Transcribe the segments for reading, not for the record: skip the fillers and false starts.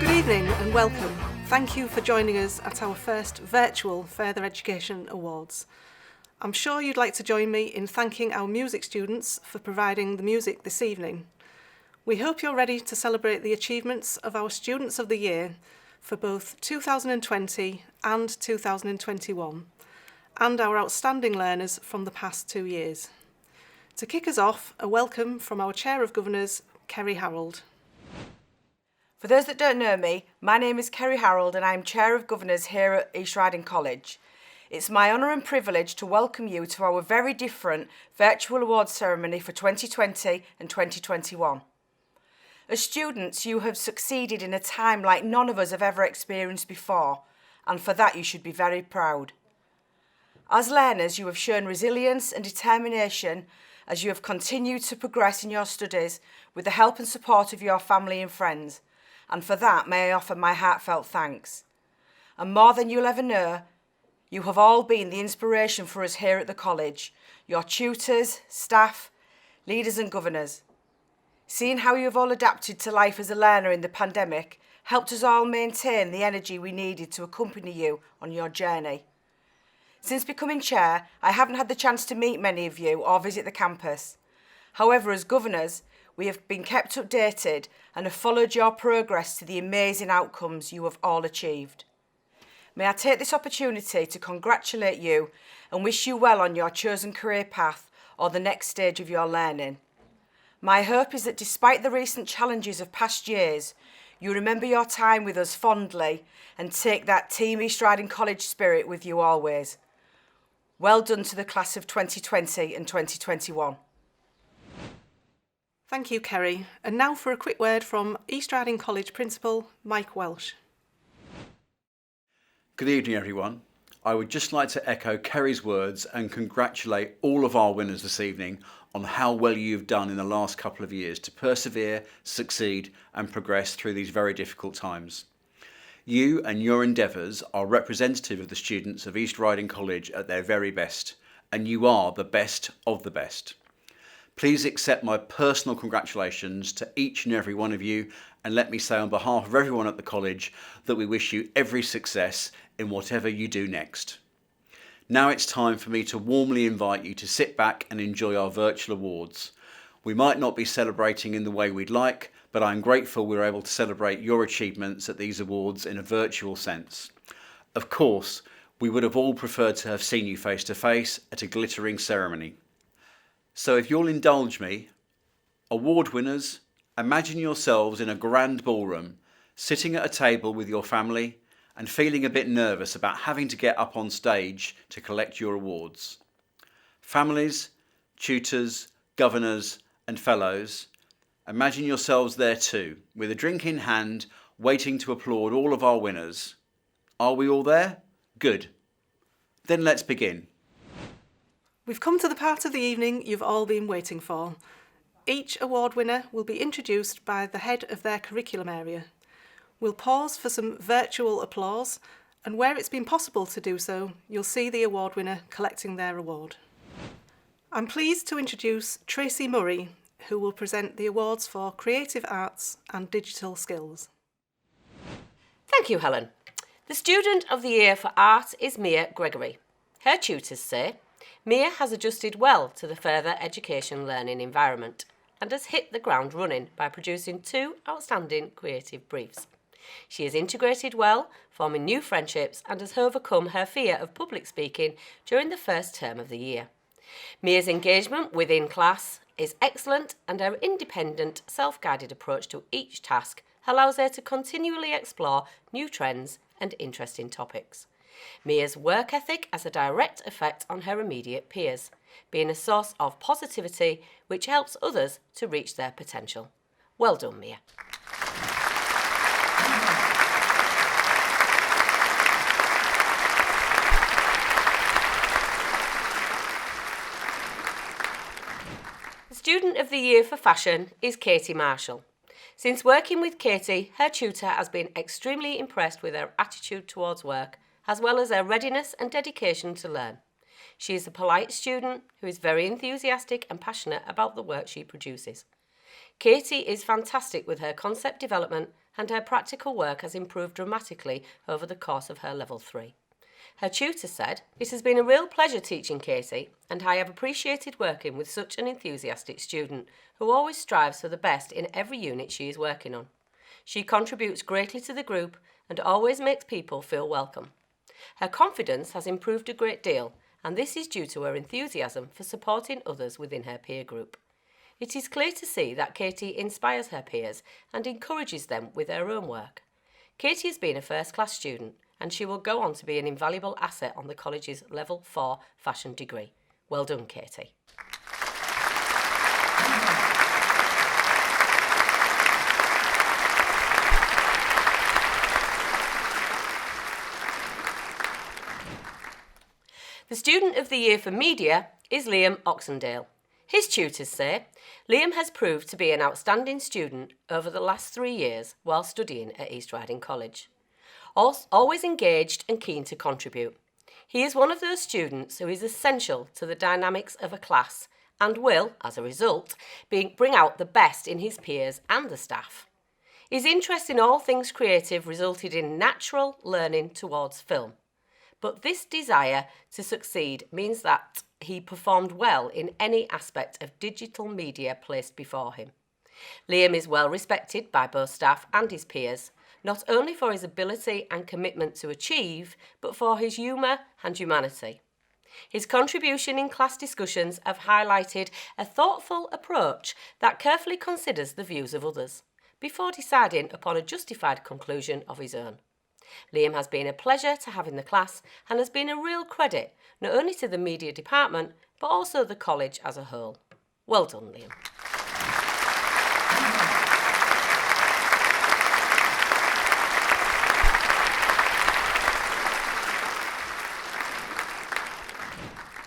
Good evening and welcome. Thank you for joining us at our first virtual Further Education Awards. I'm sure you'd like to join me in thanking our music students for providing the music this evening. We hope you're ready to celebrate the achievements of our Students of the Year for both 2020 and 2021, and our outstanding learners from the past 2 years. To kick us off, a welcome from our Chair of Governors, Kerry Harold. For those that don't know me, my name is Kerry Harold and I'm Chair of Governors here at East Riding College. It's my honour and privilege to welcome you to our very different virtual awards ceremony for 2020 and 2021. As students, you have succeeded in a time like none of us have ever experienced before, and for that you should be very proud. As learners, you have shown resilience and determination as you have continued to progress in your studies with the help and support of your family and friends, and for that may I offer my heartfelt thanks. And more than you'll ever know, you have all been the inspiration for us here at the college, your tutors, staff, leaders and governors. Seeing how you have all adapted to life as a learner in the pandemic helped us all maintain the energy we needed to accompany you on your journey. Since becoming chair, I haven't had the chance to meet many of you or visit the campus. However, as governors, we have been kept updated and have followed your progress to the amazing outcomes you have all achieved. May I take this opportunity to congratulate you and wish you well on your chosen career path or the next stage of your learning. My hope is that despite the recent challenges of past years, you remember your time with us fondly and take that Team East Riding College spirit with you always. Well done to the class of 2020 and 2021. Thank you, Kerry. And now for a quick word from East Riding College Principal Mike Welsh. Good evening, everyone. I would just like to echo Kerry's words and congratulate all of our winners this evening on how well you've done in the last couple of years to persevere, succeed and progress through these very difficult times. You and your endeavours are representative of the students of East Riding College at their very best, and you are the best of the best. Please accept my personal congratulations to each and every one of you, and let me say on behalf of everyone at the college that we wish you every success in whatever you do next. Now it's time for me to warmly invite you to sit back and enjoy our virtual awards. We might not be celebrating in the way we'd like, but I'm grateful we're able to celebrate your achievements at these awards in a virtual sense. Of course, we would have all preferred to have seen you face to face at a glittering ceremony. So if you'll indulge me, award winners, imagine yourselves in a grand ballroom, sitting at a table with your family and feeling a bit nervous about having to get up on stage to collect your awards. Families, tutors, governors and fellows, imagine yourselves there too, with a drink in hand, waiting to applaud all of our winners. Are we all there? Good. Then let's begin. We've come to the part of the evening you've all been waiting for. Each award winner will be introduced by the head of their curriculum area. We'll pause for some virtual applause, and where it's been possible to do so, you'll see the award winner collecting their award. I'm pleased to introduce Tracy Murray, who will present the awards for Creative Arts and Digital Skills. Thank you, Helen. The Student of the Year for Art is Mia Gregory. Her tutors say Mia has adjusted well to the further education learning environment and has hit the ground running by producing 2 outstanding creative briefs. She has integrated well, forming new friendships, and has overcome her fear of public speaking during the first term of the year. Mia's engagement within class is excellent, and her independent, self-guided approach to each task allows her to continually explore new trends and interesting topics. Mia's work ethic has a direct effect on her immediate peers, being a source of positivity which helps others to reach their potential. Well done, Mia. The Student of the Year for Fashion is Katie Marshall. Since working with Katie, her tutor has been extremely impressed with her attitude towards work, as well as her readiness and dedication to learn. She is a polite student who is very enthusiastic and passionate about the work she produces. Katie is fantastic with her concept development, and her practical work has improved dramatically over the course of her level 3. Her tutor said, "It has been a real pleasure teaching Katie, and I have appreciated working with such an enthusiastic student who always strives for the best in every unit she is working on. She contributes greatly to the group and always makes people feel welcome. Her confidence has improved a great deal, and this is due to her enthusiasm for supporting others within her peer group. It is clear to see that Katie inspires her peers and encourages them with her own work. Katie has been a first-class student, and she will go on to be an invaluable asset on the college's Level 4 fashion degree. Well done, Katie." The Student of the Year for Media is Liam Oxendale. His tutors say, "Liam has proved to be an outstanding student over the last 3 years while studying at East Riding College. Always engaged and keen to contribute. He is one of those students who is essential to the dynamics of a class and will, as a result, bring out the best in his peers and the staff. His interest in all things creative resulted in natural learning towards film. But this desire to succeed means that he performed well in any aspect of digital media placed before him. Liam is well respected by both staff and his peers, not only for his ability and commitment to achieve, but for his humour and humanity. His contribution in class discussions have highlighted a thoughtful approach that carefully considers the views of others, before deciding upon a justified conclusion of his own. Liam has been a pleasure to have in the class and has been a real credit not only to the media department but also the college as a whole. Well done, Liam."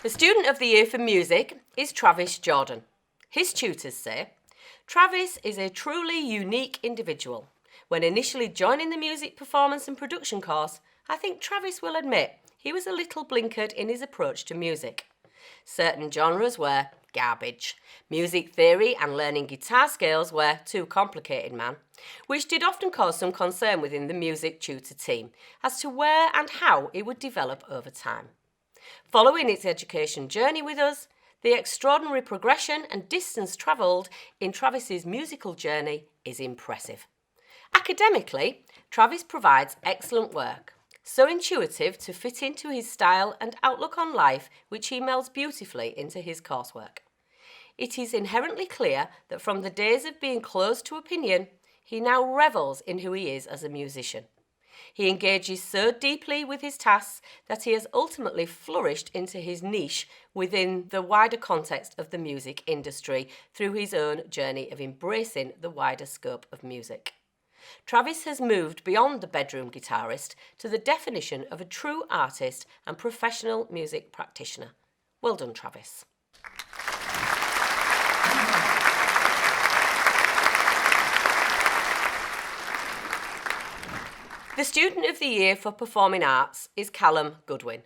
The Student of the Year for Music is Travis Jordan. His tutors say, "Travis is a truly unique individual. When initially joining the music performance and production course, I think Travis will admit he was a little blinkered in his approach to music. Certain genres were garbage. Music theory and learning guitar scales were too complicated, man, which did often cause some concern within the music tutor team as to where and how it would develop over time. Following its education journey with us, the extraordinary progression and distance travelled in Travis's musical journey is impressive. Academically, Travis provides excellent work, so intuitive to fit into his style and outlook on life, which he melds beautifully into his coursework. It is inherently clear that from the days of being closed to opinion, he now revels in who he is as a musician. He engages so deeply with his tasks that he has ultimately flourished into his niche within the wider context of the music industry through his own journey of embracing the wider scope of music. Travis has moved beyond the bedroom guitarist to the definition of a true artist and professional music practitioner. Well done, Travis." The Student of the Year for Performing Arts is Callum Goodwin.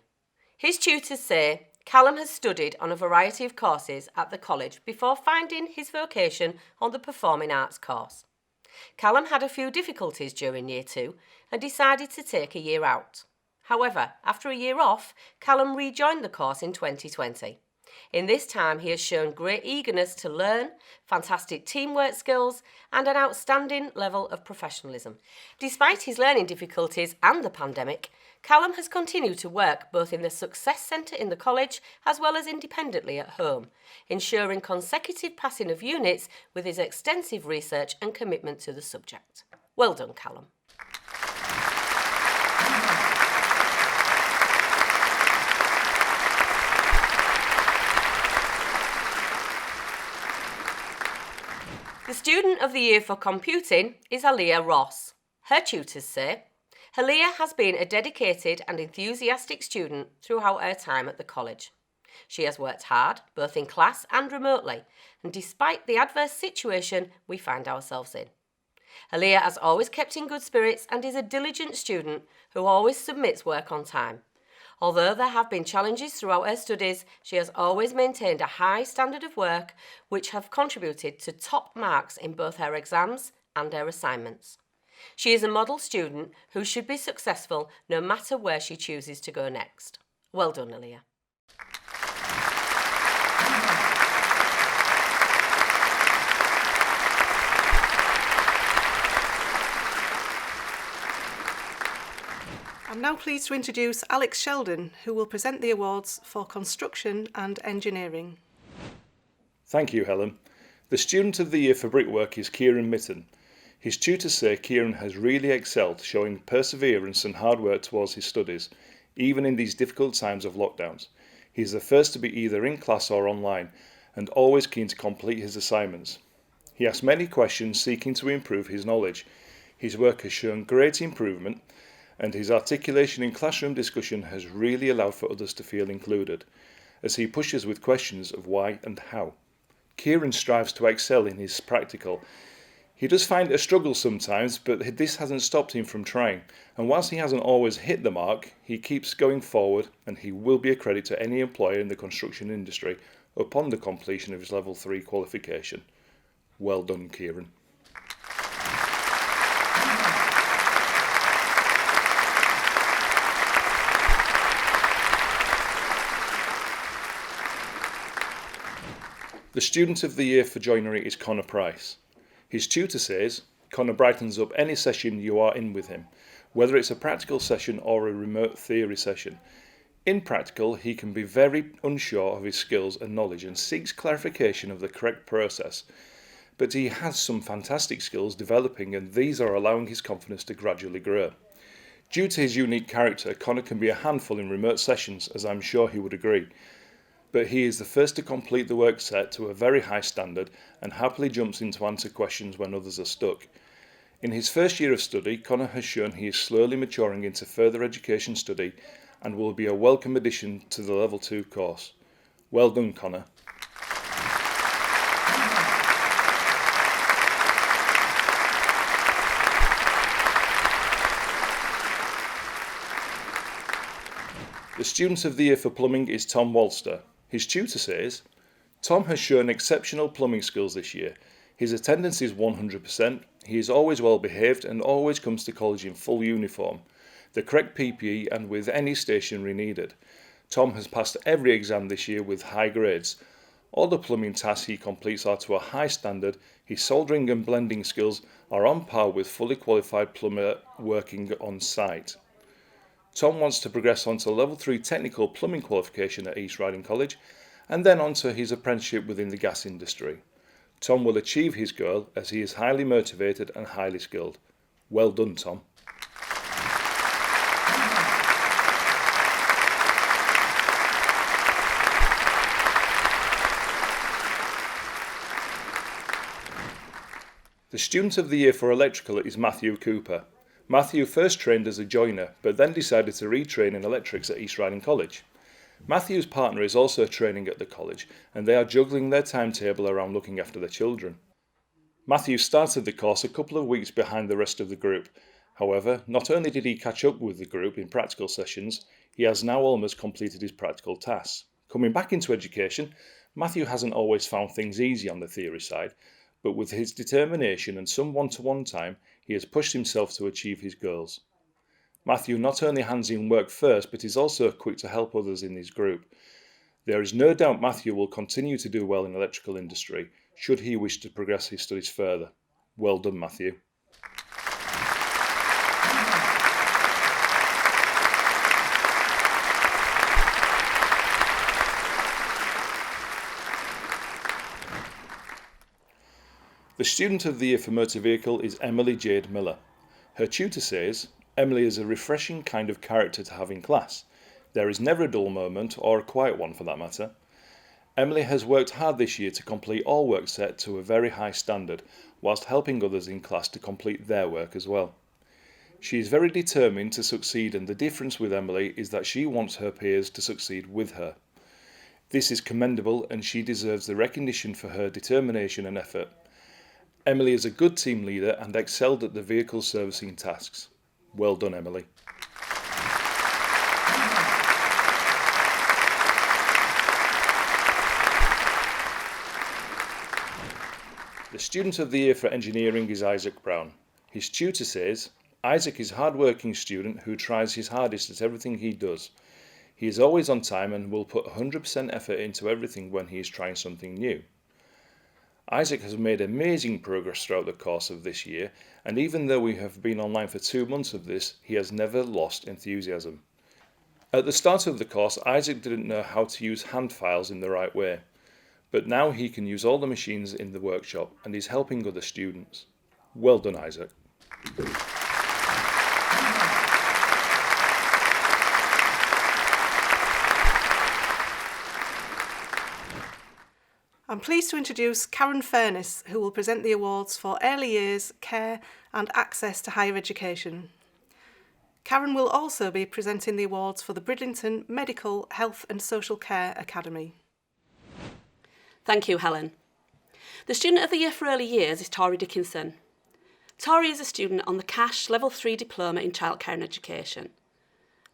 His tutors say Callum has studied on a variety of courses at the college before finding his vocation on the Performing Arts course. Callum had a few difficulties during Year 2 and decided to take a year out. However, after a year off, Callum rejoined the course in 2020. In this time, he has shown great eagerness to learn, fantastic teamwork skills, and an outstanding level of professionalism. Despite his learning difficulties and the pandemic, Callum has continued to work both in the Success Centre in the college as well as independently at home, ensuring consecutive passing of units with his extensive research and commitment to the subject. Well done, Callum. The Student of the Year for Computing is Aaliyah Ross. Her tutors say, Aaliyah has been a dedicated and enthusiastic student throughout her time at the college. She has worked hard, both in class and remotely, and despite the adverse situation we find ourselves in. Aaliyah has always kept in good spirits and is a diligent student who always submits work on time. Although there have been challenges throughout her studies, she has always maintained a high standard of work, which have contributed to top marks in both her exams and her assignments. She is a model student who should be successful no matter where she chooses to go next. Well done, Aaliyah. I'm now pleased to introduce Alex Sheldon, who will present the awards for construction and engineering. Thank you, Helen. The Student of the Year for Brickwork is Kieran Mitten. His tutors say Kieran has really excelled, showing perseverance and hard work towards his studies, even in these difficult times of lockdowns. He is the first to be either in class or online, and always keen to complete his assignments. He asks many questions seeking to improve his knowledge. His work has shown great improvement, and his articulation in classroom discussion has really allowed for others to feel included, as he pushes with questions of why and how. Kieran strives to excel in his practical. He does find it a struggle sometimes, but this hasn't stopped him from trying, and whilst he hasn't always hit the mark, he keeps going forward, and he will be a credit to any employer in the construction industry upon the completion of his Level 3 qualification. Well done, Kieran. The Student of the Year for Joinery is Connor Price. His tutor says, Connor brightens up any session you are in with him, whether it's a practical session or a remote theory session. In practical, he can be very unsure of his skills and knowledge and seeks clarification of the correct process. But he has some fantastic skills developing, and these are allowing his confidence to gradually grow. Due to his unique character, Connor can be a handful in remote sessions, as I'm sure he would agree. But he is the first to complete the work set to a very high standard and happily jumps in to answer questions when others are stuck. In his first year of study, Connor has shown he is slowly maturing into further education study and will be a welcome addition to the Level 2 course. Well done, Connor. The Student of the Year for Plumbing is Tom Walster. His tutor says, Tom has shown exceptional plumbing skills this year. His attendance is 100%, he is always well behaved and always comes to college in full uniform, the correct PPE and with any stationery needed. Tom has passed every exam this year with high grades. All the plumbing tasks he completes are to a high standard. His soldering and blending skills are on par with fully qualified plumber working on site. Tom wants to progress on to Level 3 technical plumbing qualification at East Riding College and then on to his apprenticeship within the gas industry. Tom will achieve his goal as he is highly motivated and highly skilled. Well done, Tom. The Student of the Year for Electrical is Matthew Cooper. Matthew first trained as a joiner, but then decided to retrain in electrics at East Riding College. Matthew's partner is also training at the college, and they are juggling their timetable around looking after their children. Matthew started the course a couple of weeks behind the rest of the group. However, not only did he catch up with the group in practical sessions, he has now almost completed his practical tasks. Coming back into education, Matthew hasn't always found things easy on the theory side, but with his determination and some one-to-one time, he has pushed himself to achieve his goals. Matthew not only hands in work first, but is also quick to help others in his group. There is no doubt Matthew will continue to do well in the electrical industry, should he wish to progress his studies further. Well done, Matthew. The Student of the Year for Motor Vehicle is Emily Jade Miller. Her tutor says, Emily is a refreshing kind of character to have in class. There is never a dull moment, or a quiet one for that matter. Emily has worked hard this year to complete all work set to a very high standard, whilst helping others in class to complete their work as well. She is very determined to succeed, and the difference with Emily is that she wants her peers to succeed with her. This is commendable, and she deserves the recognition for her determination and effort. Emily is a good team leader and excelled at the vehicle servicing tasks. Well done, Emily. The Student of the Year for Engineering is Isaac Brown. His tutor says, Isaac is a hard-working student who tries his hardest at everything he does. He is always on time and will put 100% effort into everything when he is trying something new. Isaac has made amazing progress throughout the course of this year, and even though we have been online for 2 months of this, he has never lost enthusiasm. At the start of the course, Isaac didn't know how to use hand files in the right way, but now he can use all the machines in the workshop and is helping other students. Well done, Isaac. I'm pleased to introduce Karen Furness, who will present the awards for early years, care and access to higher education. Karen will also be presenting the awards for the Bridlington Medical, Health and Social Care Academy. Thank you, Helen. The Student of the Year for Early Years is Tori Dickinson. Tori is a student on the Cash Level 3 Diploma in Childcare and Education.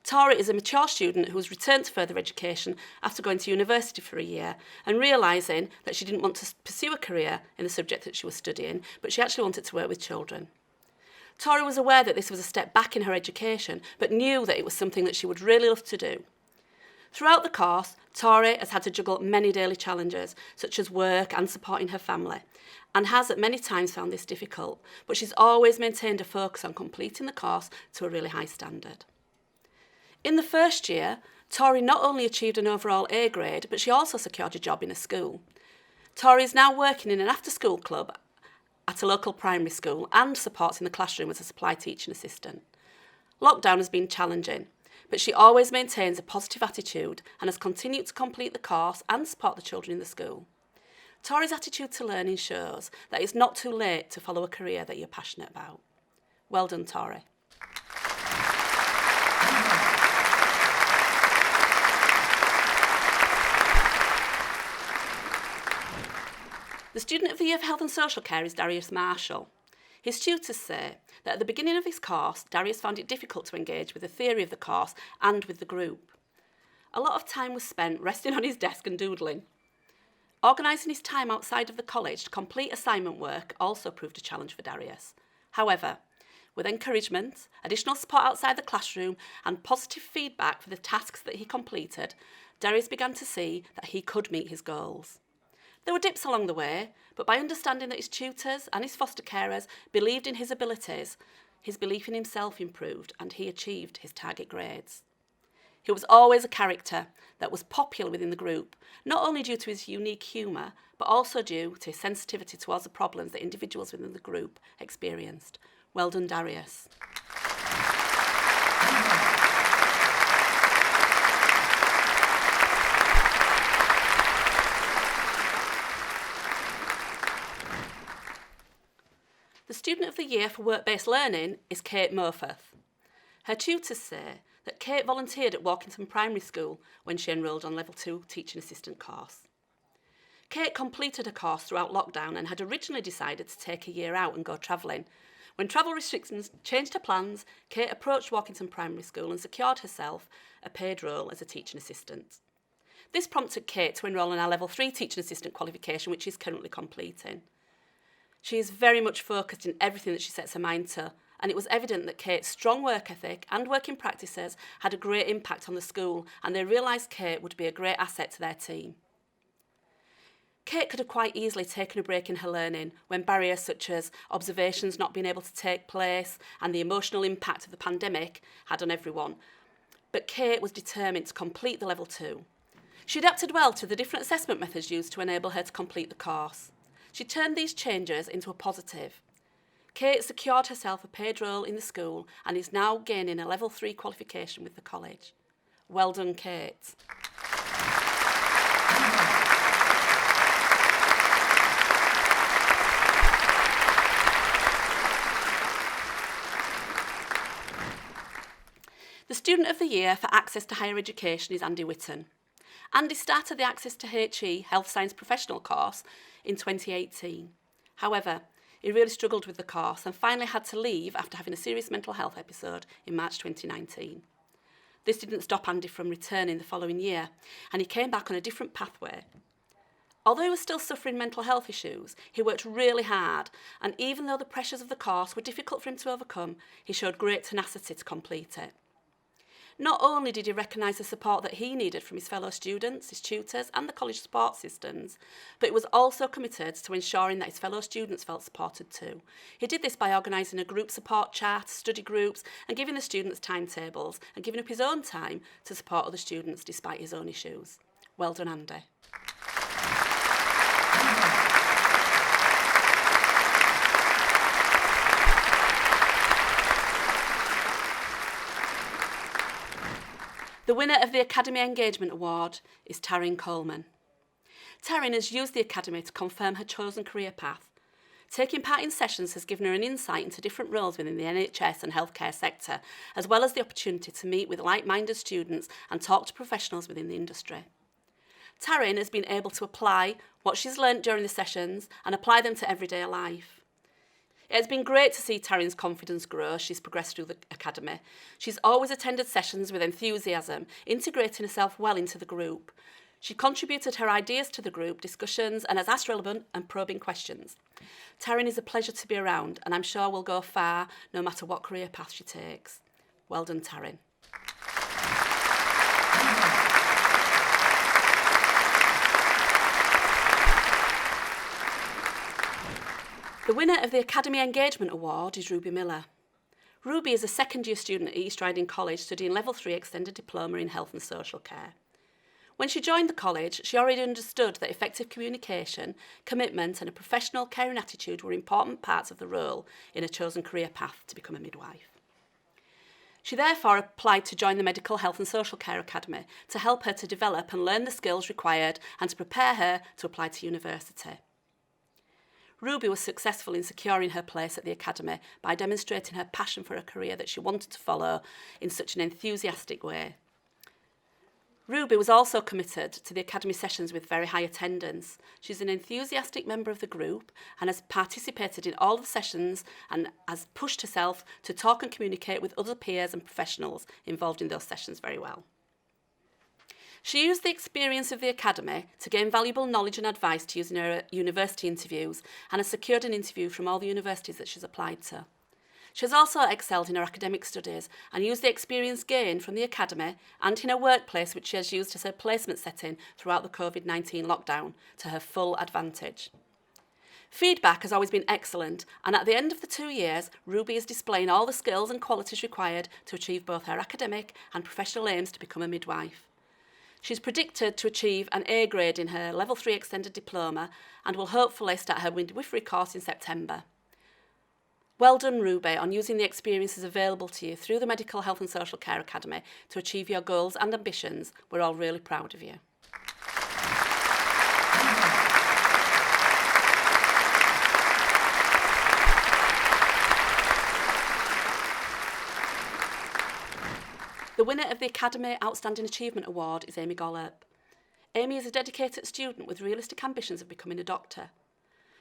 Tori is a mature student who has returned to further education after going to university for a year and realising that she didn't want to pursue a career in the subject that she was studying, but she actually wanted to work with children. Tori was aware that this was a step back in her education, but knew that it was something that she would really love to do. Throughout the course, Tori has had to juggle many daily challenges, such as work and supporting her family, and has at many times found this difficult, but she's always maintained a focus on completing the course to a really high standard. In the first year, Tori not only achieved an overall A grade, but she also secured a job in a school. Tori is now working in an after-school club at a local primary school and supports in the classroom as a supply teaching assistant. Lockdown has been challenging, but she always maintains a positive attitude and has continued to complete the course and support the children in the school. Tori's attitude to learning shows that it's not too late to follow a career that you're passionate about. Well done, Tori. The Student of the Year for Health and Social Care is Darius Marshall. His tutors say that at the beginning of his course, Darius found it difficult to engage with the theory of the course and with the group. A lot of time was spent resting on his desk and doodling. Organising his time outside of the college to complete assignment work also proved a challenge for Darius. However, with encouragement, additional support outside the classroom and positive feedback for the tasks that he completed, Darius began to see that he could meet his goals. There were dips along the way, but by understanding that his tutors and his foster carers believed in his abilities, his belief in himself improved and he achieved his target grades. He was always a character that was popular within the group, not only due to his unique humour, but also due to his sensitivity towards the problems that individuals within the group experienced. Well done, Darius. The Student of the Year for Work-Based Learning is Kate Moforth. Her tutors say that Kate volunteered at Walkington Primary School when she enrolled on Level 2 Teaching Assistant course. Kate completed her course throughout lockdown and had originally decided to take a year out and go travelling. When travel restrictions changed her plans, Kate approached Walkington Primary School and secured herself a paid role as a teaching assistant. This prompted Kate to enrol in our Level 3 Teaching Assistant qualification, which she's currently completing. She is very much focused in everything that she sets her mind to, and it was evident that Kate's strong work ethic and working practices had a great impact on the school, and they realised Kate would be a great asset to their team. Kate could have quite easily taken a break in her learning when barriers such as observations not being able to take place and the emotional impact of the pandemic had on everyone, but Kate was determined to complete the Level 2. She adapted well to the different assessment methods used to enable her to complete the course. She turned these changes into a positive. Kate secured herself a paid role in the school and is now gaining a Level 3 qualification with the college. Well done, Kate. The Student of the Year for Access to Higher Education is Andy Whitton. Andy started the Access to HE Health Science Professional course in 2018. However, he really struggled with the course and finally had to leave after having a serious mental health episode in March 2019. This didn't stop Andy from returning the following year, and he came back on a different pathway. Although he was still suffering mental health issues, he worked really hard, and even though the pressures of the course were difficult for him to overcome, he showed great tenacity to complete it. Not only did he recognise the support that he needed from his fellow students, his tutors and the college support systems, but he was also committed to ensuring that his fellow students felt supported too. He did this by organising a group support chat, study groups, and giving the students timetables, and giving up his own time to support other students despite his own issues. Well done, Andy. The winner of the Academy Engagement Award is Taryn Coleman. Taryn has used the Academy to confirm her chosen career path. Taking part in sessions has given her an insight into different roles within the NHS and healthcare sector, as well as the opportunity to meet with like-minded students and talk to professionals within the industry. Taryn has been able to apply what she's learnt during the sessions and apply them to everyday life. It has been great to see Taryn's confidence grow as she's progressed through the Academy. She's always attended sessions with enthusiasm, integrating herself well into the group. She contributed her ideas to the group discussions and has asked relevant and probing questions. Taryn is a pleasure to be around, and I'm sure will go far no matter what career path she takes. Well done, Taryn. The winner of the Academy Engagement Award is Ruby Miller. Ruby is a second-year student at East Riding College studying Level 3 Extended Diploma in Health and Social Care. When she joined the college, she already understood that effective communication, commitment and a professional, caring attitude were important parts of the role in a chosen career path to become a midwife. She therefore applied to join the Medical Health and Social Care Academy to help her to develop and learn the skills required and to prepare her to apply to university. Ruby was successful in securing her place at the Academy by demonstrating her passion for a career that she wanted to follow in such an enthusiastic way. Ruby was also committed to the Academy sessions with very high attendance. She's an enthusiastic member of the group and has participated in all the sessions and has pushed herself to talk and communicate with other peers and professionals involved in those sessions very well. She used the experience of the Academy to gain valuable knowledge and advice to use in her university interviews and has secured an interview from all the universities that she's applied to. She has also excelled in her academic studies and used the experience gained from the Academy and in her workplace, which she has used as her placement setting throughout the COVID-19 lockdown, to her full advantage. Feedback has always been excellent, and at the end of the 2 years, Ruby is displaying all the skills and qualities required to achieve both her academic and professional aims to become a midwife. She's predicted to achieve an A grade in her Level 3 Extended Diploma and will hopefully start her midwifery course in September. Well done, Ruby, on using the experiences available to you through the Medical Health and Social Care Academy to achieve your goals and ambitions. We're all really proud of you. The winner of the Academy Outstanding Achievement Award is Amy Gollop. Amy is a dedicated student with realistic ambitions of becoming a doctor.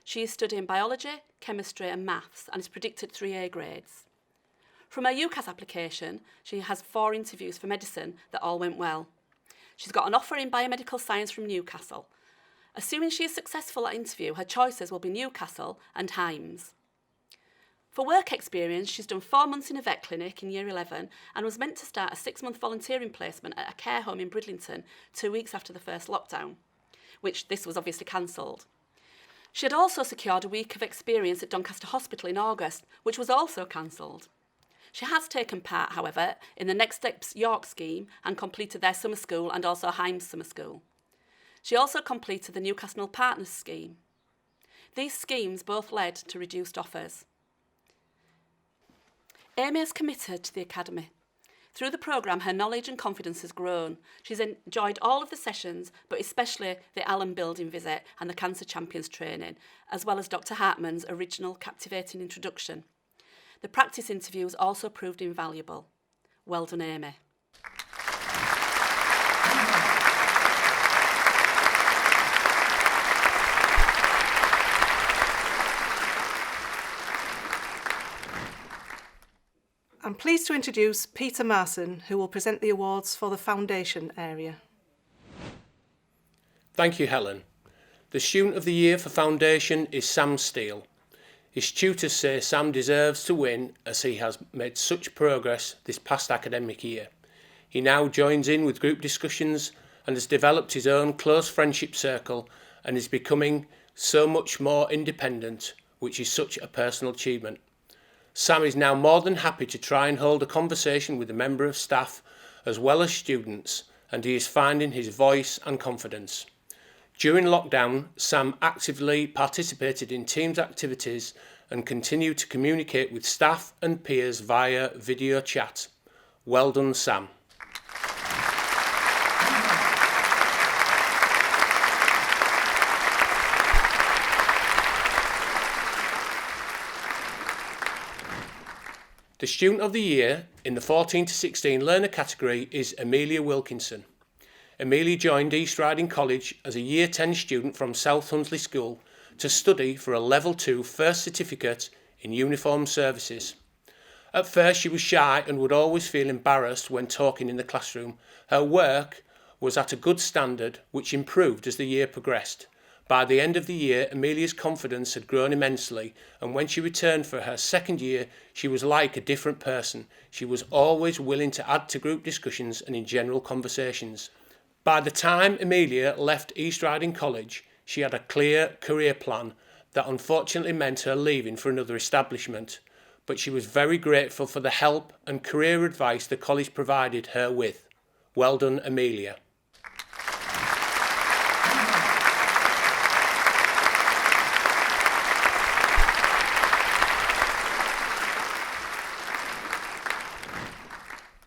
She is studying biology, chemistry and maths and is predicted 3 A grades. From her UCAS application, she has 4 interviews for medicine that all went well. She's got an offer in biomedical science from Newcastle. Assuming she is successful at interview, her choices will be Newcastle and Hymes. For work experience, she's done 4 months in a vet clinic in Year 11 and was meant to start a 6-month volunteering placement at a care home in Bridlington 2 weeks after the first lockdown, which this was obviously cancelled. She had also secured a week of experience at Doncaster Hospital in August, which was also cancelled. She has taken part, however, in the Next Steps York scheme and completed their summer school and also Hymes summer school. She also completed the Newcastle Partners scheme. These schemes both led to reduced offers. Amy is committed to the Academy. Through the programme, her knowledge and confidence has grown. She's enjoyed all of the sessions, but especially the Allen Building visit and the Cancer Champions training, as well as Dr. Hartman's original captivating introduction. The practice interviews also proved invaluable. Well done, Amy. I'm pleased to introduce Peter Marson, who will present the awards for the foundation area. Thank you, Helen. The Student of the Year for Foundation is Sam Steele. His tutors say Sam deserves to win as he has made such progress this past academic year. He now joins in with group discussions and has developed his own close friendship circle and is becoming so much more independent, which is such a personal achievement. Sam is now more than happy to try and hold a conversation with a member of staff as well as students, and he is finding his voice and confidence. During lockdown, Sam actively participated in Teams activities and continued to communicate with staff and peers via video chat. Well done, Sam. The Student of the Year in the 14 to 16 learner category is Amelia Wilkinson. Amelia joined East Riding College as a Year 10 student from South Hunsley School to study for a Level 2 First Certificate in Uniformed Services. At first she was shy and would always feel embarrassed when talking in the classroom. Her work was at a good standard, which improved as the year progressed. By the end of the year, Amelia's confidence had grown immensely, and when she returned for her second year, she was like a different person. She was always willing to add to group discussions and in general conversations. By the time Amelia left East Riding College, she had a clear career plan that unfortunately meant her leaving for another establishment, but she was very grateful for the help and career advice the college provided her with. Well done, Amelia.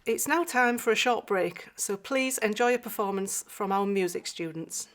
It's now time for a short break, so please enjoy a performance from our music students.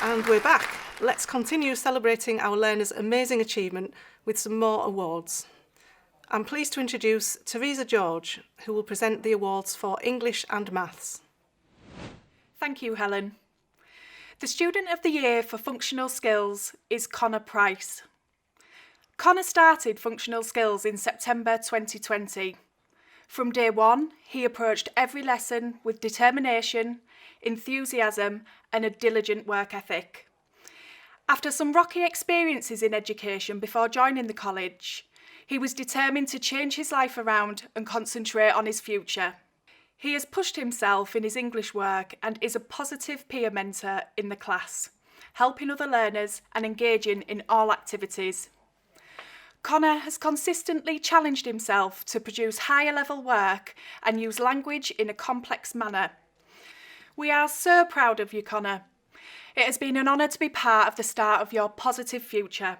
And we're back. Let's continue celebrating our learners' amazing achievement with some more awards. I'm pleased to introduce Teresa George, who will present the awards for English and Maths. Thank you, Helen. The Student of the Year for Functional Skills is Connor Price. Connor started Functional Skills in September 2020. From day one, he approached every lesson with determination, enthusiasm, and a diligent work ethic. After some rocky experiences in education before joining the college, he was determined to change his life around and concentrate on his future. He has pushed himself in his English work and is a positive peer mentor in the class, helping other learners and engaging in all activities. Connor has consistently challenged himself to produce higher level work and use language in a complex manner. We are so proud of you, Connor. It has been an honour to be part of the start of your positive future.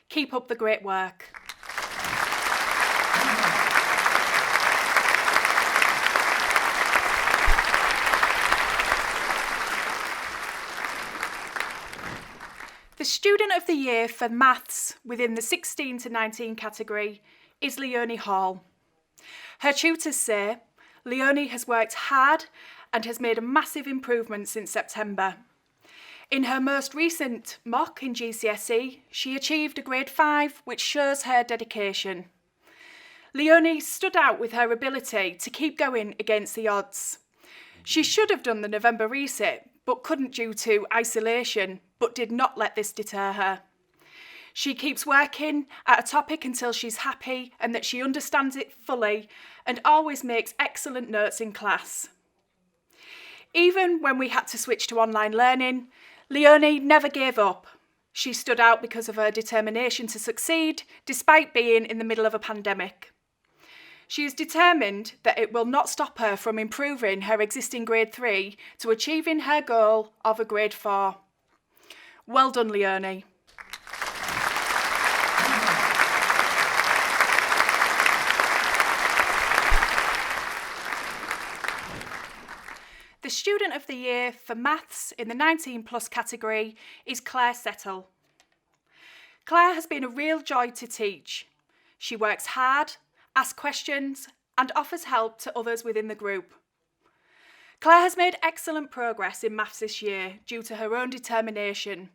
Keep up the great work. The Student of the Year for Maths within the 16 to 19 category is Leonie Hall. Her tutors say Leonie has worked hard and has made a massive improvement since September. In her most recent mock in GCSE, she achieved a grade 5, which shows her dedication. Leonie stood out with her ability to keep going against the odds. She should have done the November resit, but couldn't due to isolation, but did not let this deter her. She keeps working at a topic until she's happy and that she understands it fully, and always makes excellent notes in class. Even when we had to switch to online learning, Leonie never gave up. She stood out because of her determination to succeed, despite being in the middle of a pandemic. She is determined that it will not stop her from improving her existing grade 3 to achieving her goal of a grade 4. Well done, Leonie. The Student of the Year for Maths in the 19 plus category is Claire Settle. Claire has been a real joy to teach. She works hard, asks questions, and offers help to others within the group. Claire has made excellent progress in maths this year due to her own determination.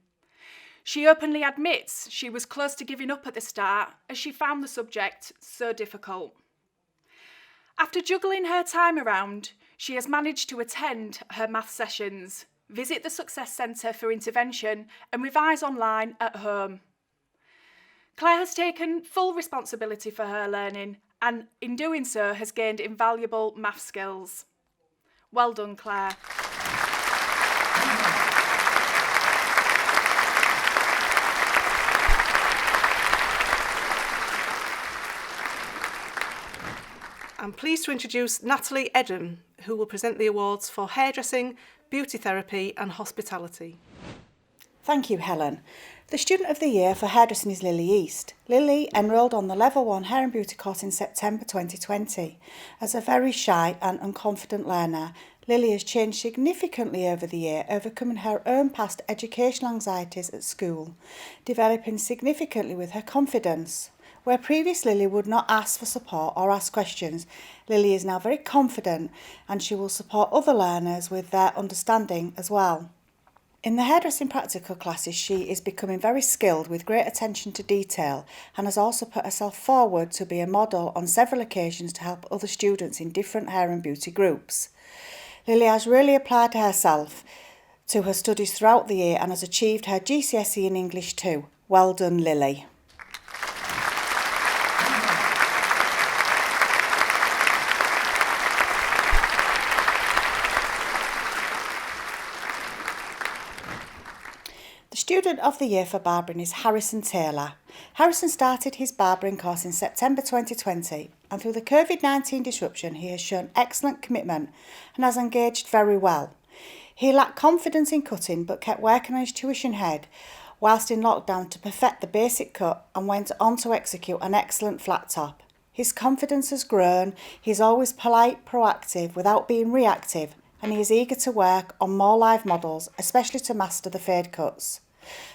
She openly admits she was close to giving up at the start as she found the subject so difficult. After juggling her time around, she has managed to attend her maths sessions, visit the Success Centre for intervention, and revise online at home. Claire has taken full responsibility for her learning and in doing so has gained invaluable maths skills. Well done, Claire. I'm pleased to introduce Natalie Edham, who will present the awards for hairdressing, beauty therapy and hospitality. Thank you, Helen. The Student of the Year for hairdressing is Lily East. Lily enrolled on the Level 1 Hair and Beauty course in September 2020. As a very shy and unconfident learner, Lily has changed significantly over the year, overcoming her own past educational anxieties at school, developing significantly with her confidence. Where previous Lily would not ask for support or ask questions, Lily is now very confident and she will support other learners with their understanding as well. In the hairdressing practical classes, she is becoming very skilled with great attention to detail and has also put herself forward to be a model on several occasions to help other students in different hair and beauty groups. Lily has really applied herself to her studies throughout the year and has achieved her GCSE in English too. Well done, Lily. The Student of the Year for Barbering is Harrison Taylor. Harrison started his barbering course in September 2020 and through the COVID-19 disruption he has shown excellent commitment and has engaged very well. He lacked confidence in cutting but kept working on his tuition head whilst in lockdown to perfect the basic cut and went on to execute an excellent flat top. His confidence has grown, he is always polite, proactive without being reactive and he is eager to work on more live models, especially to master the fade cuts.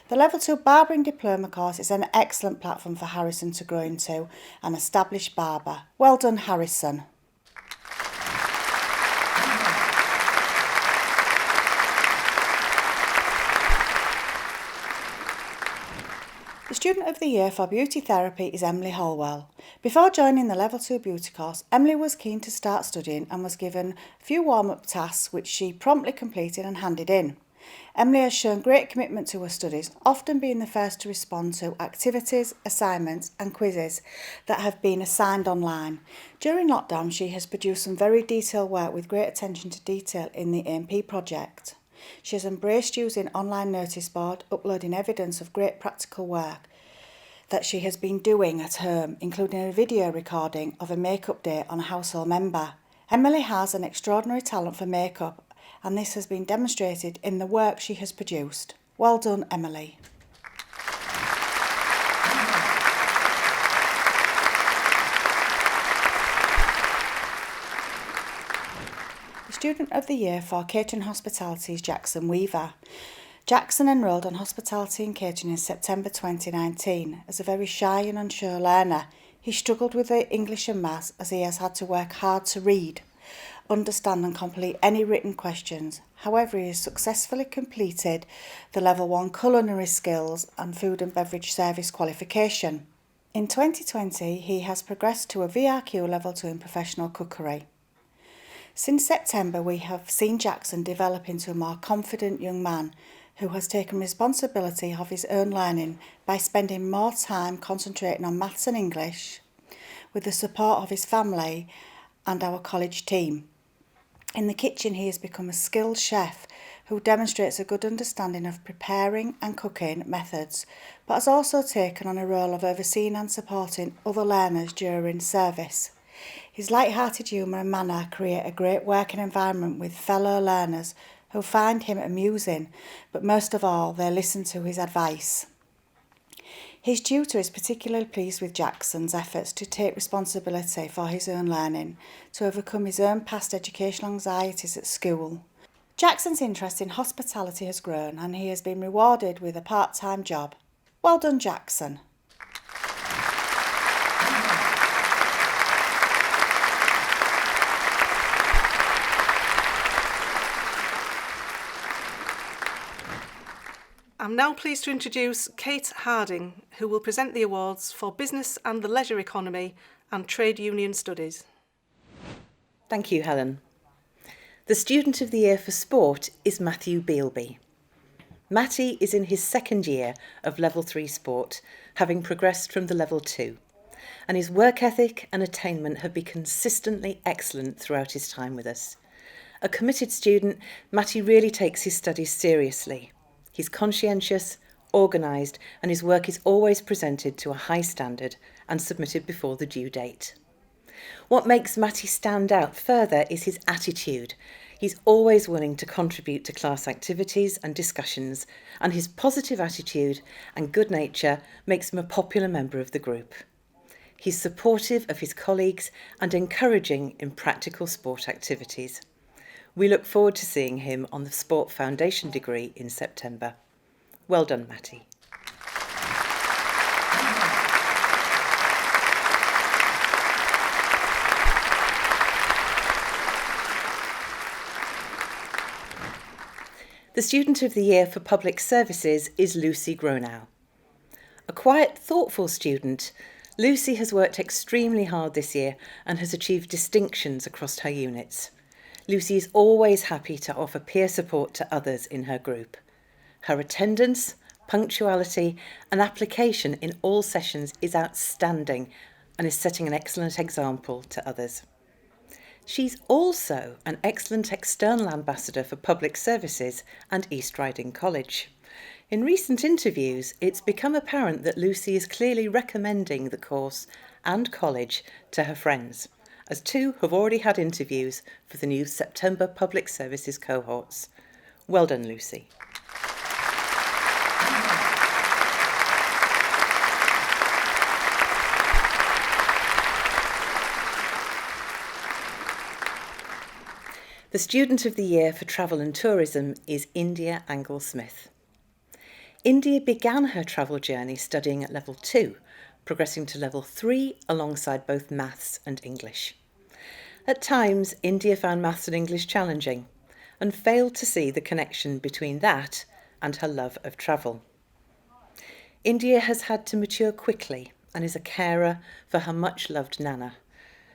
The Level 2 Barbering Diploma course is an excellent platform for Harrison to grow into an established barber. Well done, Harrison. The Student of the Year for Beauty Therapy is Emily Holwell. Before joining the Level 2 Beauty course, Emily was keen to start studying and was given a few warm-up tasks which she promptly completed and handed in. Emily has shown great commitment to her studies, often being the first to respond to activities, assignments and quizzes that have been assigned online. During lockdown, she has produced some very detailed work with great attention to detail in the AMP project. She has embraced using online notice board, uploading evidence of great practical work that she has been doing at home, including a video recording of a makeup day on a household member. Emily has an extraordinary talent for makeup, and this has been demonstrated in the work she has produced. Well done, Emily. The Student of the Year for Catering Hospitality is Jackson Weaver. Jackson enrolled on Hospitality and Catering in September 2019. As a very shy and unsure learner, he struggled with the English and maths as he has had to work hard to read, understand and complete any written questions. However, he has successfully completed the Level 1 Culinary Skills and Food and Beverage Service qualification. In 2020, he has progressed to a VRQ Level 2 in Professional Cookery. Since September, we have seen Jackson develop into a more confident young man who has taken responsibility of his own learning by spending more time concentrating on maths and English with the support of his family and our college team. In the kitchen, he has become a skilled chef who demonstrates a good understanding of preparing and cooking methods, but has also taken on a role of overseeing and supporting other learners during service. His light-hearted humour and manner create a great working environment with fellow learners who find him amusing, but most of all, they listen to his advice. His tutor is particularly pleased with Jackson's efforts to take responsibility for his own learning, to overcome his own past educational anxieties at school. Jackson's interest in hospitality has grown and he has been rewarded with a part-time job. Well done, Jackson. I'm now pleased to introduce Kate Harding, who will present the awards for Business and the Leisure Economy and Trade Union Studies. Thank you, Helen. The Student of the Year for Sport is Matthew Bealby. Matty is in his second year of Level 3 Sport, having progressed from the Level 2, and his work ethic and attainment have been consistently excellent throughout his time with us. A committed student, Matty really takes his studies seriously. He's conscientious, organised, and his work is always presented to a high standard and submitted before the due date. What makes Matty stand out further is his attitude. He's always willing to contribute to class activities and discussions, and his positive attitude and good nature makes him a popular member of the group. He's supportive of his colleagues and encouraging in practical sport activities. We look forward to seeing him on the Sport Foundation degree in September. Well done, Matty. The Student of the Year for Public Services is Lucy Gronow. A quiet, thoughtful student, Lucy has worked extremely hard this year and has achieved distinctions across her units. Lucy is always happy to offer peer support to others in her group. Her attendance, punctuality and application in all sessions is outstanding and is setting an excellent example to others. She's also an excellent external ambassador for public services and East Riding College. In recent interviews, it's become apparent that Lucy is clearly recommending the course and college to her friends, as two have already had interviews for the new September Public Services cohorts. Well done, Lucy. The Student of the Year for Travel and Tourism is India Angle-Smith. India began her travel journey studying at level 2, progressing to level 3 alongside both maths and English. At times, India found maths and English challenging and failed to see the connection between that and her love of travel. India has had to mature quickly and is a carer for her much-loved Nana.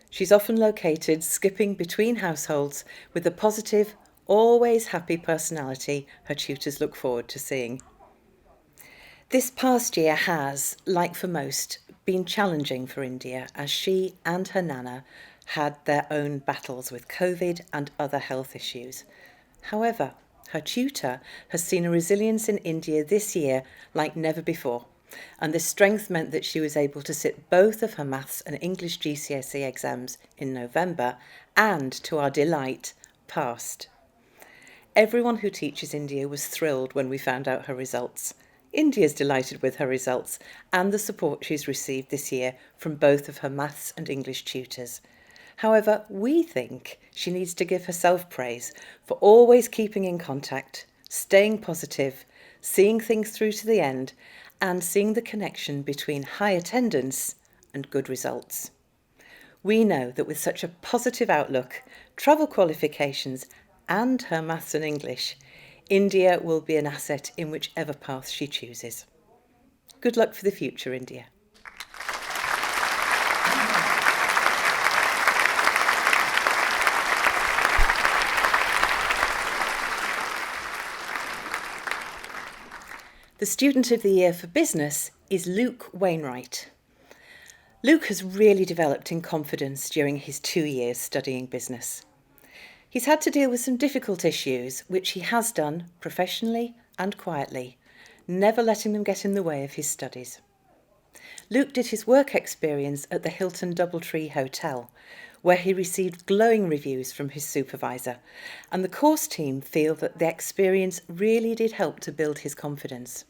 She's often located skipping between households with the positive, always happy personality her tutors look forward to seeing. This past year has, like for most, been challenging for India as she and her Nana had their own battles with COVID and other health issues. However, her tutor has seen a resilience in India this year like never before, and this strength meant that she was able to sit both of her maths and English GCSE exams in November and, to our delight, passed. Everyone who teaches India was thrilled when we found out her results. India's delighted with her results and the support she's received this year from both of her maths and English tutors. However, we think she needs to give herself praise for always keeping in contact, staying positive, seeing things through to the end, and seeing the connection between high attendance and good results. We know that with such a positive outlook, travel qualifications, and her maths and English, India will be an asset in whichever path she chooses. Good luck for the future, India. The Student of the Year for Business is Luke Wainwright. Luke has really developed in confidence during his 2 years studying business. He's had to deal with some difficult issues, which he has done professionally and quietly, never letting them get in the way of his studies. Luke did his work experience at the Hilton Doubletree Hotel, where he received glowing reviews from his supervisor, and the course team feel that the experience really did help to build his confidence.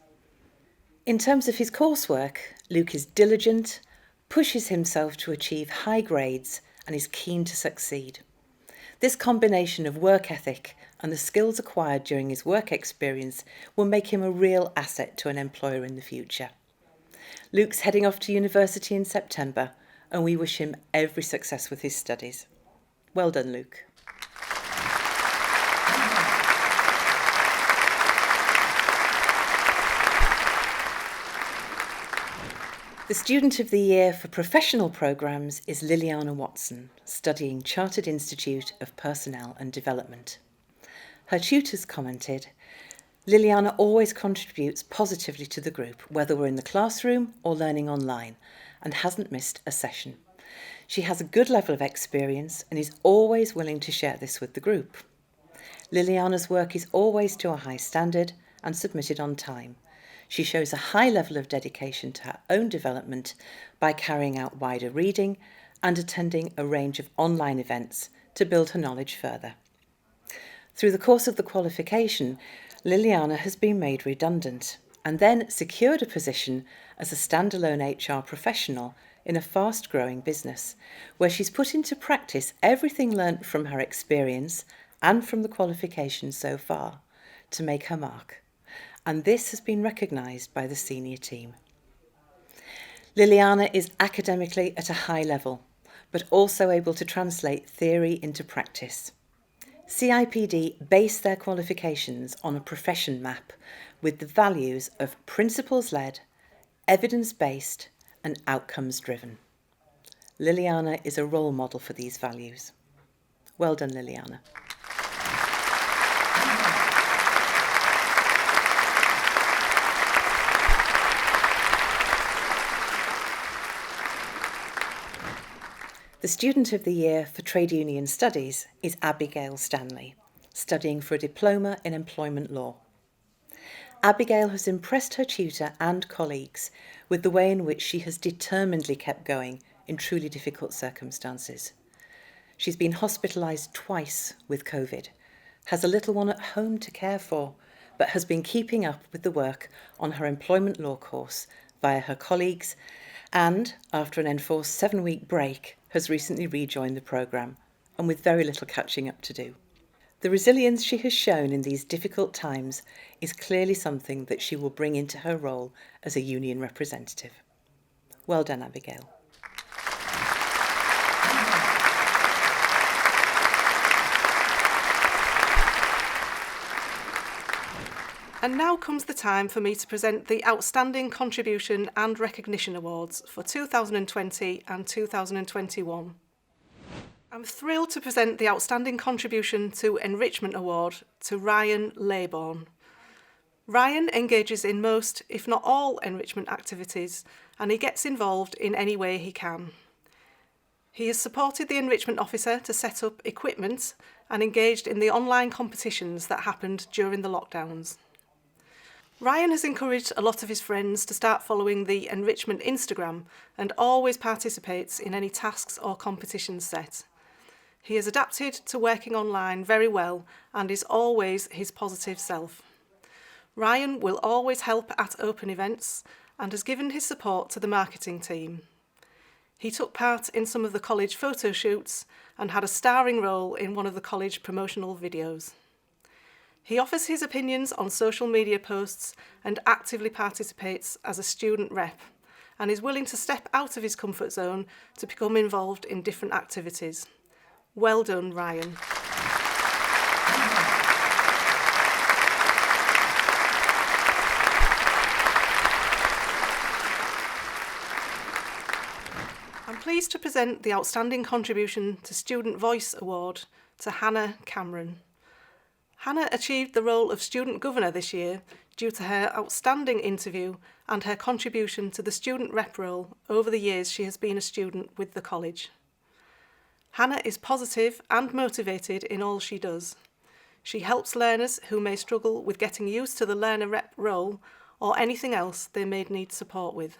In terms of his coursework, Luke is diligent, pushes himself to achieve high grades, and is keen to succeed. This combination of work ethic and the skills acquired during his work experience will make him a real asset to an employer in the future. Luke's heading off to university in September, and we wish him every success with his studies. Well done, Luke. The Student of the Year for Professional Programmes is Liliana Watson, studying Chartered Institute of Personnel and Development. Her tutors commented, "Liliana always contributes positively to the group, whether we're in the classroom or learning online, and hasn't missed a session. She has a good level of experience and is always willing to share this with the group. Liliana's work is always to a high standard and submitted on time. She shows a high level of dedication to her own development by carrying out wider reading and attending a range of online events to build her knowledge further. Through the course of the qualification, Liliana has been made redundant and then secured a position as a standalone HR professional in a fast-growing business, where she's put into practice everything learnt from her experience and from the qualification so far to make her mark. And this has been recognised by the senior team. Liliana is academically at a high level, but also able to translate theory into practice. CIPD base their qualifications on a profession map with the values of principles-led, evidence-based and outcomes-driven. Liliana is a role model for these values. Well done, Liliana. The Student of the Year for Trade Union Studies is Abigail Stanley, studying for a diploma in employment law. Abigail has impressed her tutor and colleagues with the way in which she has determinedly kept going in truly difficult circumstances. She's been hospitalised twice with COVID, has a little one at home to care for, but has been keeping up with the work on her employment law course via her colleagues and, after an enforced 7-week break, has recently rejoined the programme and with very little catching up to do. The resilience she has shown in these difficult times is clearly something that she will bring into her role as a union representative. Well done, Abigail. And now comes the time for me to present the Outstanding Contribution and Recognition Awards for 2020 and 2021. I'm thrilled to present the Outstanding Contribution to Enrichment Award to Ryan Laybourne. Ryan engages in most, if not all, enrichment activities, and he gets involved in any way he can. He has supported the enrichment officer to set up equipment and engaged in the online competitions that happened during the lockdowns. Ryan has encouraged a lot of his friends to start following the enrichment Instagram and always participates in any tasks or competitions set. He has adapted to working online very well and is always his positive self. Ryan will always help at open events and has given his support to the marketing team. He took part in some of the college photo shoots and had a starring role in one of the college promotional videos. He offers his opinions on social media posts and actively participates as a student rep and is willing to step out of his comfort zone to become involved in different activities. Well done, Ryan. I'm pleased to present the Outstanding Contribution to Student Voice Award to Hannah Cameron. Hannah achieved the role of student governor this year due to her outstanding interview and her contribution to the student rep role over the years she has been a student with the college. Hannah is positive and motivated in all she does. She helps learners who may struggle with getting used to the learner rep role or anything else they may need support with.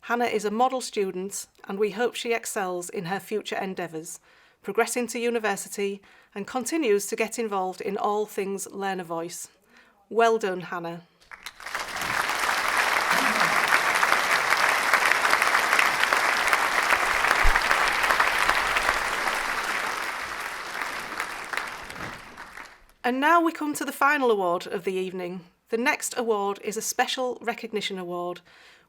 Hannah is a model student and we hope she excels in her future endeavours, progressing to university and continues to get involved in all things learner voice. Well done, Hannah. And now we come to the final award of the evening. The next award is a Special Recognition Award,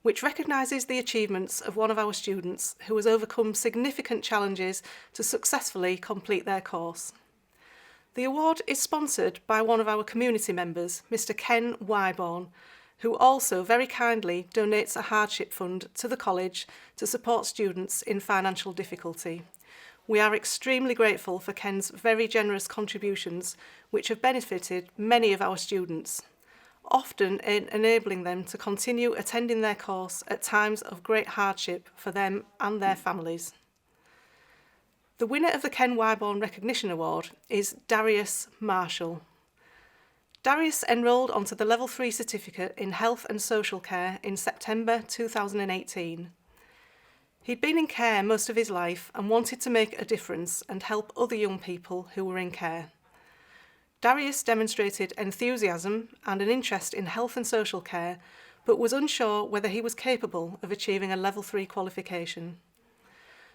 which recognises the achievements of one of our students who has overcome significant challenges to successfully complete their course. The award is sponsored by one of our community members, Mr. Ken Wyborn, who also very kindly donates a hardship fund to the college to support students in financial difficulty. We are extremely grateful for Ken's very generous contributions, which have benefited many of our students, often enabling them to continue attending their course at times of great hardship for them and their families. The winner of the Ken Wyborn Recognition Award is Darius Marshall. Darius enrolled onto the Level 3 Certificate in Health and Social Care in September 2018. He'd been in care most of his life and wanted to make a difference and help other young people who were in care. Darius demonstrated enthusiasm and an interest in health and social care, but was unsure whether he was capable of achieving a Level 3 qualification.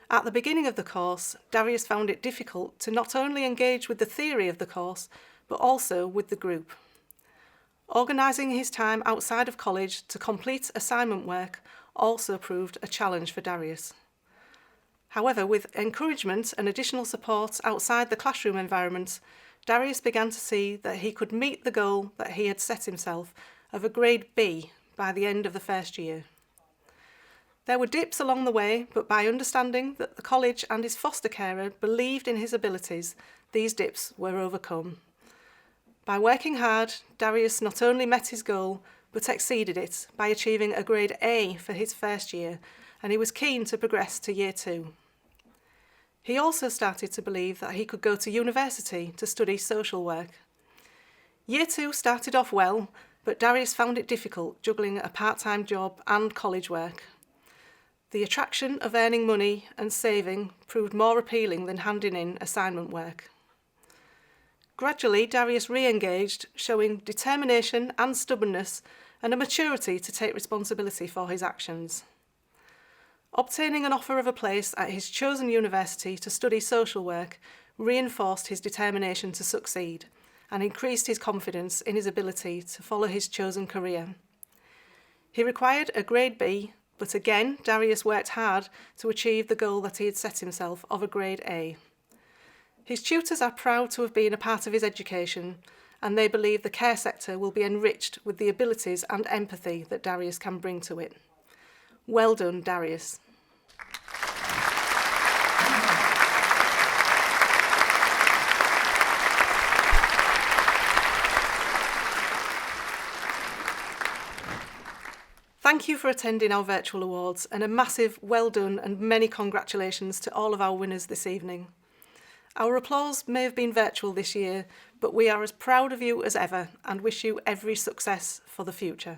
At the beginning of the course, Darius found it difficult to not only engage with the theory of the course, but also with the group. Organising his time outside of college to complete assignment work also proved a challenge for Darius. However, with encouragement and additional support outside the classroom environment, Darius began to see that he could meet the goal that he had set himself of a grade B by the end of the first year. There were dips along the way, but by understanding that the college and his foster carer believed in his abilities, these dips were overcome. By working hard, Darius not only met his goal, but exceeded it by achieving a grade A for his first year, and he was keen to progress to year 2. He also started to believe that he could go to university to study social work. Year 2 started off well, but Darius found it difficult juggling a part-time job and college work. The attraction of earning money and saving proved more appealing than handing in assignment work. Gradually, Darius re-engaged, showing determination and stubbornness and a maturity to take responsibility for his actions. Obtaining an offer of a place at his chosen university to study social work reinforced his determination to succeed and increased his confidence in his ability to follow his chosen career. He required a grade B, but again, Darius worked hard to achieve the goal that he had set himself of a grade A. His tutors are proud to have been a part of his education, and they believe the care sector will be enriched with the abilities and empathy that Darius can bring to it. Well done, Darius. Thank you for attending our virtual awards, and a massive well done and many congratulations to all of our winners this evening. Our applause may have been virtual this year, but we are as proud of you as ever and wish you every success for the future.